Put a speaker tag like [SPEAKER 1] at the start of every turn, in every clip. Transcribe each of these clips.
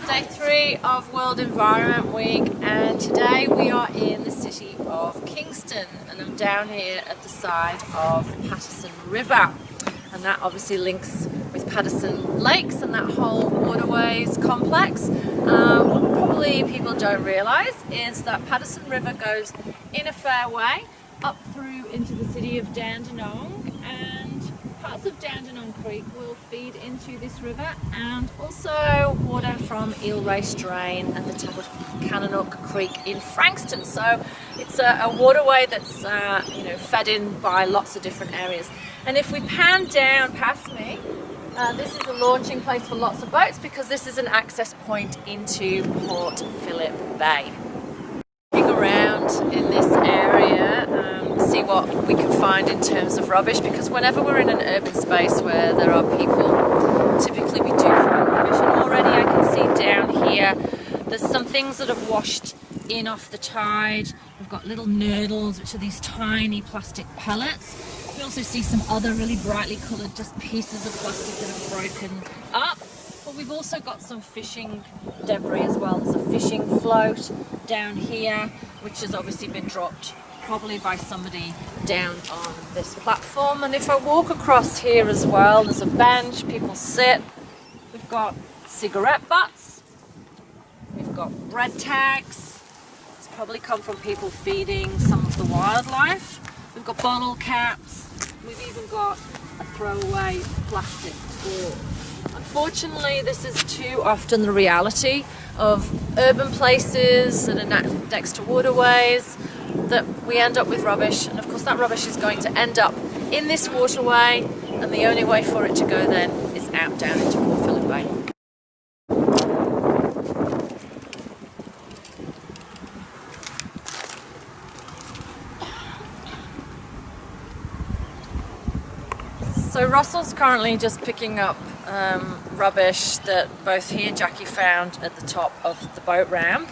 [SPEAKER 1] day 3 of World Environment Week, and today we are in the City of Kingston, and I'm down here at the side of Patterson River, and that obviously links with Patterson Lakes and that whole waterways complex. What probably people don't realise is that Patterson River goes in a fair way up through into the city of Dandenong, and parts of Dandenong Creek will feed into this river, and also water from Eel Race Drain and the top of Cannonook Creek in Frankston. So it's a waterway that's fed in by lots of different areas. And if we pan down past me, this is a launching place for lots of boats because this is an access point into Port Phillip Bay. Around in this area, see what we can find in terms of rubbish, because whenever we're in an urban space where there are people, typically we do find rubbish. And already I can see down here there's some things that have washed in off the tide. We've got little nurdles, which are these tiny plastic pellets. We also see some other really brightly coloured just pieces of plastic that have broken up. But we've also got some fishing debris as well. There's a fishing float down here, which has obviously been dropped probably by somebody down on this platform. And if I walk across here as well, there's a bench, people sit. We've got cigarette butts. We've got bread tags. It's probably come from people feeding some of the wildlife. We've got bottle caps. We've even got a throwaway plastic straw. Unfortunately, this is too often the reality of urban places that are next to waterways, that we end up with rubbish, and of course that rubbish is going to end up in this waterway, and the only way for it to go then is out down into Port Phillip Bay. So Russell's currently just picking up rubbish that both he and Jackie found at the top of the boat ramp,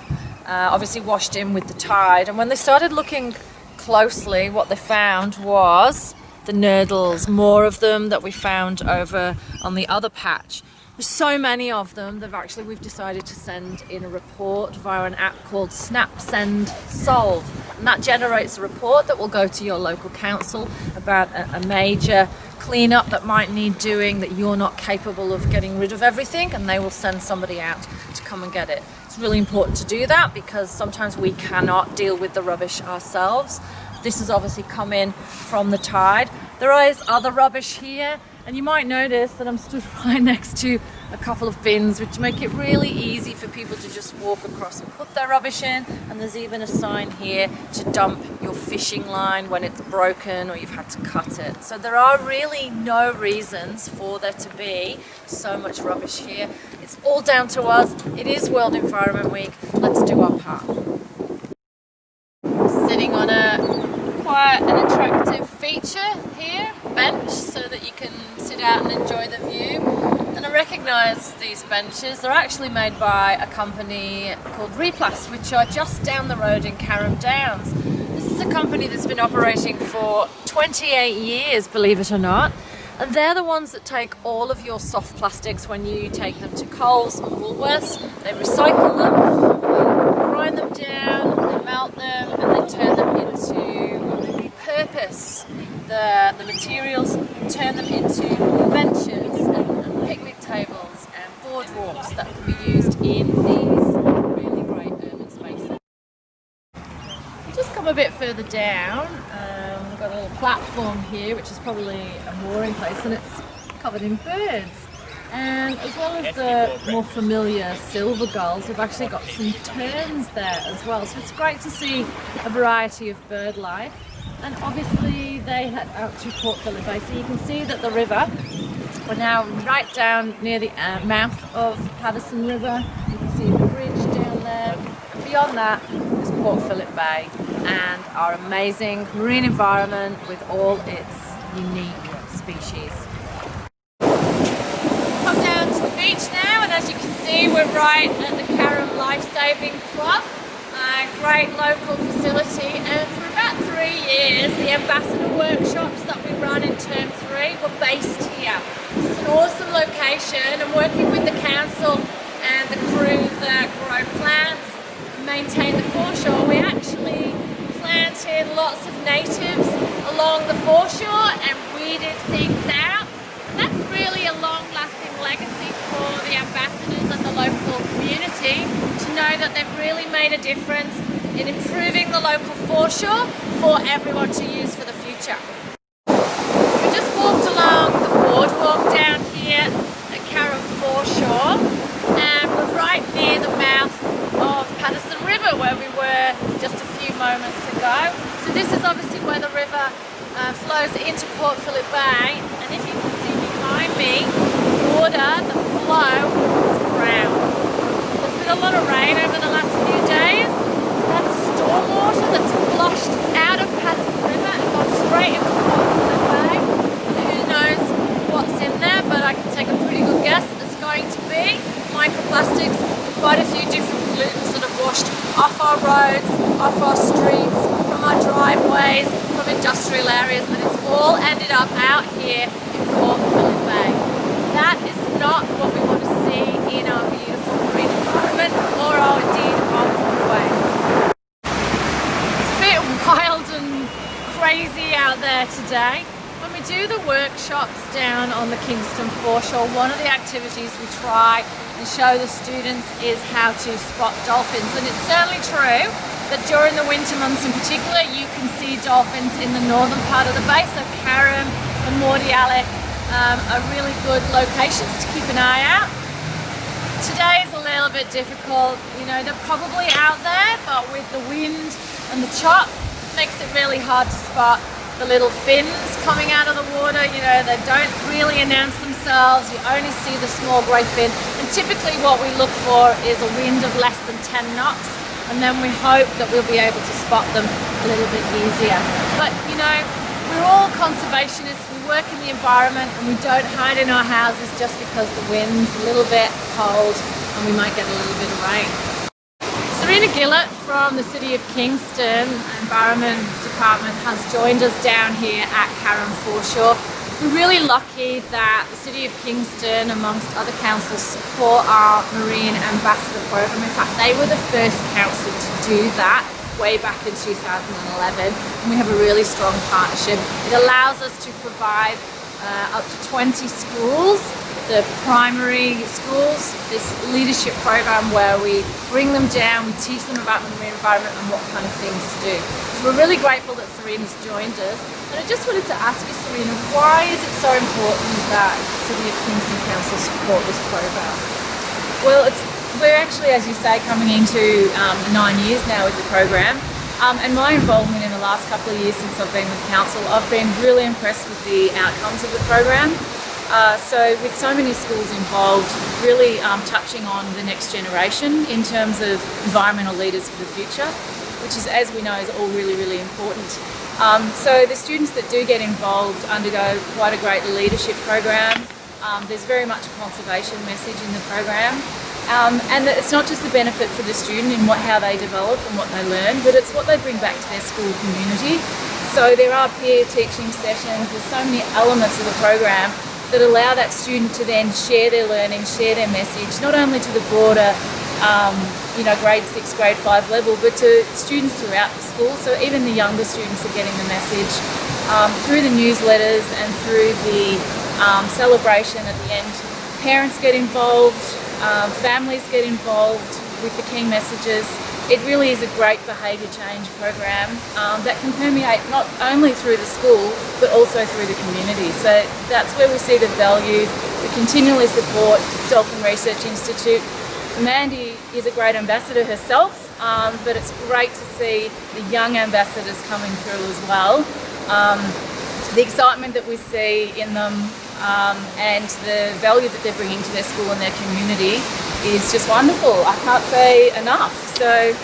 [SPEAKER 1] obviously washed in with the tide. And when they started looking closely, what they found was the nurdles, more of them that we found over on the other patch. There's so many of them that we've decided to send in a report via an app called Snap Send Solve, and that generates a report that will go to your local council about a major cleanup that might need doing, that you're not capable of getting rid of everything, and they will send somebody out to come and get it. It's really important to do that because sometimes we cannot deal with the rubbish ourselves. This has obviously come in from the tide. There is other rubbish here, and you might notice that I'm stood right next to a couple of bins, which make it really easy for people to just walk across and put their rubbish in. And there's even a sign here to dump your fishing line when it's broken or you've had to cut it. So there are really no reasons for there to be so much rubbish here. It's all down to us. It is World Environment Week. Let's do our part. Sitting on quite an attractive feature here, bench, so that you can sit out and enjoy the view. And I recognise these benches. They're actually made by a company called Replast, which are just down the road in Carrum Downs. This is a company that's been operating for 28 years, believe it or not. And they're the ones that take all of your soft plastics when you take them to Coles or Woolworths. They recycle them, grind them down, they melt them, and they turn them into, they repurpose the materials, turn them into benches and picnic tables and boardwalks that can be used in these really great urban spaces. Just come a bit further down, we've got a little platform here, which is probably a mooring place, and it's covered in birds. And as well as the more familiar silver gulls, we've actually got some terns there as well. So it's great to see a variety of bird life. And obviously they head out to Port Phillip Bay. So you can see that the river, we're now right down near the mouth of Patterson River. You can see the bridge down there. And beyond that is Port Phillip Bay and our amazing marine environment with all its unique species. Come down to the beach now, and as you can see, we're right at the Carrum Life-Saving Club, a great local facility, and for about 3 years the Ambassador workshops that we run in Term 3 were based here. It's an awesome location, and working with the council and the crew maintain the foreshore, we actually planted lots of natives along the foreshore and weeded things out. And that's really a long-lasting legacy for the ambassadors and the local community to know that they've really made a difference in improving the local foreshore for everyone to use for the future. We just walked along the boardwalk down here at Carrum foreshore, and we're right near the mouth of Patterson River where we were just a few moments ago. So this is obviously where the river flows into Port Phillip Bay, and if you can see behind me, the flow is brown. There's been a lot of rain over the last few days. That's stormwater that's flushed out of Patterson River and gone straight into Port Phillip Bay. Who knows what's in there, but I can take a pretty good guess that there's going to be microplastics, quite a few different pollutants that have washed off our roads, off our streets, from our driveways, from industrial areas, and it's all ended up out here in Port Phillip Bay. That is not what we want to see in our beautiful marine environment or indeed our waterways. It's a bit wild and crazy out there today. When we do the workshops down on the Kingston foreshore, one of the activities we try and show the students is how to spot dolphins, and it's certainly true that during the winter months in particular you can see dolphins in the northern part of the bay, so Carrum and Mordialloc are really good locations to keep an eye out. Today is a little bit difficult, you know, they're probably out there, but with the wind and the chop, it makes it really hard to spot the little fins coming out of the water. You know, they don't really announce themselves, you only see the small grey fin, and typically what we look for is a wind of less than 10 knots, and then we hope that we'll be able to spot them a little bit easier. But you know, we're all conservationists, we work in the environment and we don't hide in our houses just because the wind's a little bit cold and we might get a little bit of rain. Serena Gillot from the City of Kingston Environment Department has joined us down here at Carrum foreshore. We're really lucky that the City of Kingston, amongst other councils, support our Marine Ambassador Program. In fact, they were the first council to do that way back in 2011, and we have a really strong partnership. It allows us to provide up to 20 schools, the primary schools, this leadership program where we bring them down, we teach them about the marine environment and what kind of things to do. So we're really grateful that Serena's joined us. And I just wanted to ask you, Serena, why is it so important that the City of Kingston Council support this program?
[SPEAKER 2] Well, we're actually, as you say, coming into 9 years now with the program. And my involvement in the last couple of years since I've been with Council, I've been really impressed with the outcomes of the program. So with so many schools involved, really touching on the next generation in terms of environmental leaders for the future, which is, as we know, is all really, really important. So the students that do get involved undergo quite a great leadership program. There's very much a conservation message in the program. And it's not just the benefit for the student in how they develop and what they learn, but it's what they bring back to their school community. So there are peer teaching sessions, there's so many elements of the program that allow that student to then share their learning, share their message, not only to the broader grade 6, grade 5 level, but to students throughout the school. So even the younger students are getting the message through the newsletters and through the celebration at the end. Parents get involved, families get involved with the key messages. It really is a great behaviour change program that can permeate not only through the school but also through the community. So that's where we see the value. We continually support Dolphin Research Institute. Mandy is a great ambassador herself, but it's great to see the young ambassadors coming through as well. The excitement that we see in them and the value that they're bringing to their school and their community is just wonderful. I can't say enough. So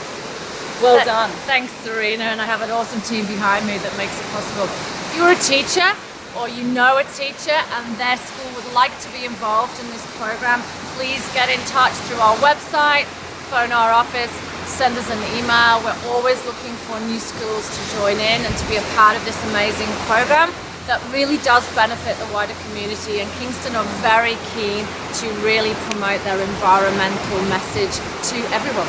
[SPEAKER 2] well done.
[SPEAKER 1] Thanks, Serena, and I have an awesome team behind me that makes it possible. If you're a teacher or you know a teacher and their school would like to be involved in this program, please get in touch through our website, phone our office, send us an email. We're always looking for new schools to join in and to be a part of this amazing program that really does benefit the wider community, and Kingston are very keen to really promote their environmental message to everyone.